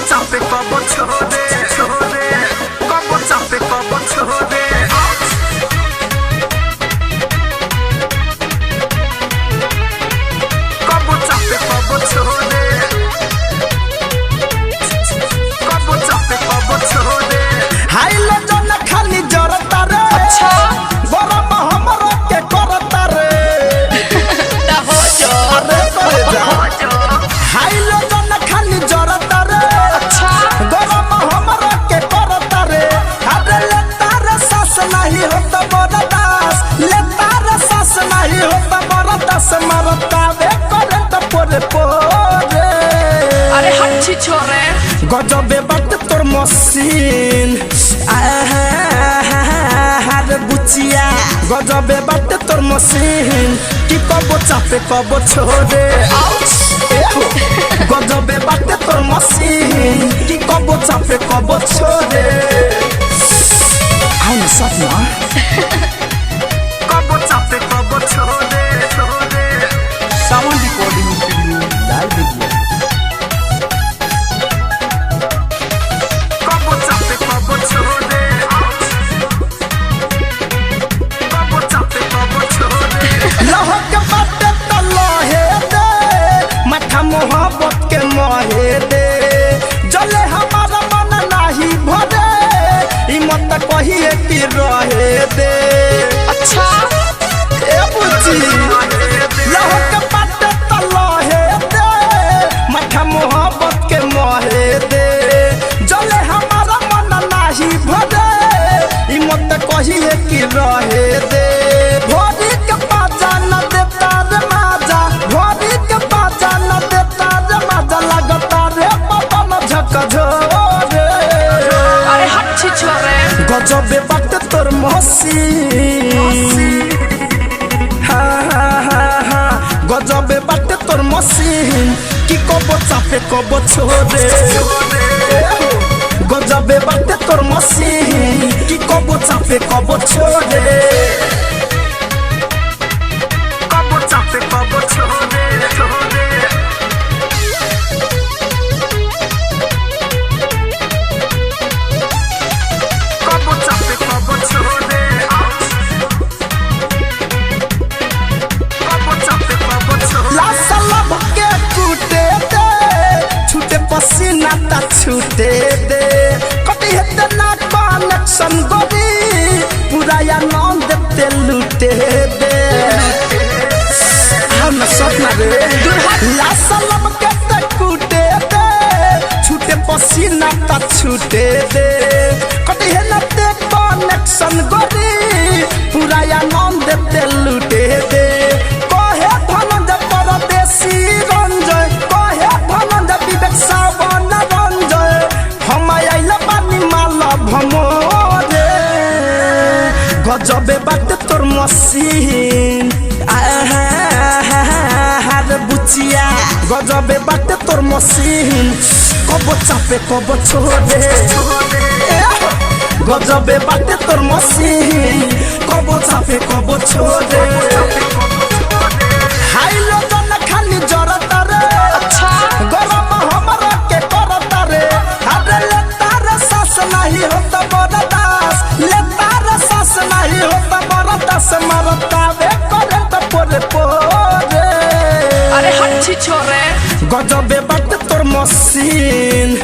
चापे कबो छोड़े छोड़े कबो चापे कबो छोड़े कबो चापे कबो छोड़े कबो चापे कबो छोड़े हाय लो जन खाली जरता रे अच्छा गरम हमरो के करता रे ता हो जो अरे करे जा हाय लो जन खाली जरता रे अच्छा गरम हमरो के करता रे अरे लेता रे सास नहीं होता बरदास लेता रे सास नहीं होता बरदास मरता बे करंट पोरे पोरे अरे हच्ची छोरे गजबे बात तोर मशीन रे बुचिया गजबे बात तोर मशीन कि कबो चापे कबो छोड़े गजबे बात तोर मशीन कि कबो चापे कबो छोड़े आओ ना साथ ना कबो चापे कबो छोड़े छोड़े साउंड रिकॉर्डिंग स्टूडियो लाल बिगिया कबो चापे कबो छोड़े कबो चापे कबो छोड़े लहक बाटे त लहे दे माथा मोहब्बत के मोहे दे जले हमारा मन नाही भरे ई मत कहिए कि रहे दे अच्छा ए बुची लहक बाटे त लहे दे माथा मोहब्बत के मोहे दे जले हमारा मन नाही भरे ई मत कहिए कि रहे दे भोरी के पाजा न देता रे माजा भोरी के पाजा न देता रे माजा लगता रे पवन झकझोरे अरे हच्ची छोरे गजबे बात तोर मशीन गजबे बात तोर मशीन कि कबो चापे कबो छोड़े गजबे बात तोर मशीन कि कबो चापे कबो छोड़े कबो चापे कबो छोड़े छोड़े कबो चापे कबो छोड़े कबो चापे कबो छोड़े लासा लब के टूटे दे छूटे पसीना ता छूटे दे कटी हेते ना कनेक्शन गोरी पूरा या नाम देते लूटे दे हम न सपना रे लासा लब के टूटे दे छूटे पसीना ता छूटे दे कटी हेते कनेक्शन गोरी पूरा या नाम देते लूटे दे कहे धनंजय परदेसी रंजय कहे धनंजय विवेक सावन रंजय हम आइल बानी माला भमोरे गजबे बात तोर मशीन रे बुचिया गजबे बात तोर मशीन कबो चापे कबो छोड़े गजबे बात तोर मशीन कबो चापे कबो छोड़े हाय लो जन खाली जरता रे अच्छा गरम हमरा के करता रे अरे लेता रे सास नहीं होता बरदास लेता रे सास नहीं होता बरदास मरता बे करंट पोरे पोरे अरे हच्ची छोरे गजबे बात तोर मशीन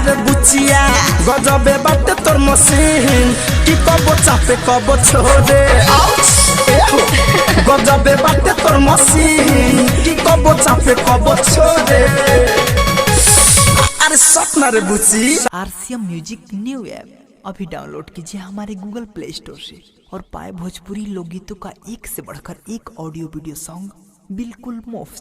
रे बुचिया गजबे बात तोर मशीन कि कबो चापे कबो छोड़े गजबे बात तोर मशीन कि कबो चापे कबो छोड़े अरे सपना रे बुची आरसीएम म्यूजिक न्यू ऐप अभी डाउनलोड कीजिए हमारे गूगल प्ले स्टोर से और पाए भोजपुरी लोकगीतों का एक से बढ़कर एक ऑडियो वीडियो सॉन्ग बिल्कुल मुफ्त।